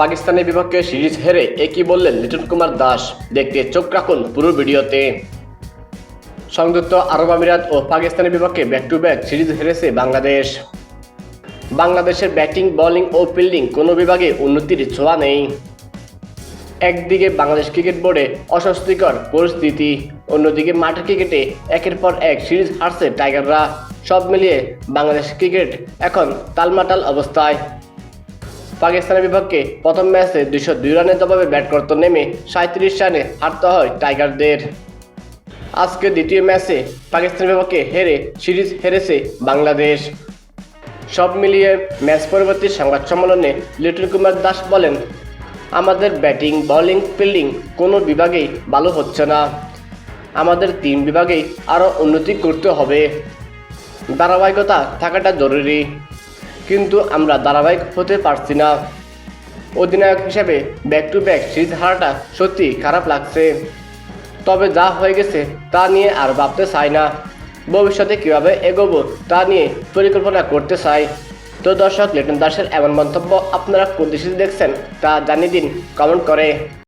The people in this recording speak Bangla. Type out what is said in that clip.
পাকিস্তানের বিপক্ষে সিরিজ হেরে একই বললেন লিটন কুমার দাস। দেখতে চোখ রাখুন পুরো ভিডিওতে। সংযুক্ত আরব আমিরাত ও পাকিস্তানের বিপক্ষে ব্যাক টু ব্যাক সিরিজ হেরেছে বাংলাদেশ। বাংলাদেশের ব্যাটিং, বোলিং ও ফিল্ডিং কোনো বিভাগে উন্নতির ছোঁয়া নেই। একদিকে বাংলাদেশ ক্রিকেট বোর্ডে অস্বস্তিকর পরিস্থিতি, অন্যদিকে মাঠের ক্রিকেটে একের পর এক সিরিজ হারছে টাইগাররা। সব মিলিয়ে বাংলাদেশ ক্রিকেট এখন টালমাটাল অবস্থায়। পাকিস্তানের বিপক্ষে প্রথম ম্যাচে 202 রানের জবাবে ব্যাট করতে নেমে 37 রানে হারতে হয় টাইগারদের। আজকে দ্বিতীয় ম্যাচে পাকিস্তানের বিপক্ষে হেরে সিরিজ হেরেছে বাংলাদেশ। সব মিলিয়ে ম্যাচ পরবর্তী সংবাদ সম্মেলনে লিটন কুমার দাস বলেন, আমাদের ব্যাটিং, বোলিং, ফিল্ডিং কোনো বিভাগেই ভালো হচ্ছে না। আমাদের 3 বিভাগেই আরও উন্নতি করতে হবে। ধারাবাহিকতা থাকাটা জরুরি, কিন্তু আমরা ধারাবাহিক হতে পারছি না। অধিনায়ক হিসেবে ব্যাক টু ব্যাক সিরিজ হারাটা সত্যি খারাপ লাগছে। তবে যা হয়ে গেছে তা নিয়ে আর ভাবতে চাই না। ভবিষ্যতে কীভাবে এগোবো তা নিয়ে পরিকল্পনা করতে চাই। তো দর্শক, লিটন দাসের এমন মন্তব্য আপনারা কোন দেশে দেখছেন তা জানিয়ে দিন কমেন্ট করে।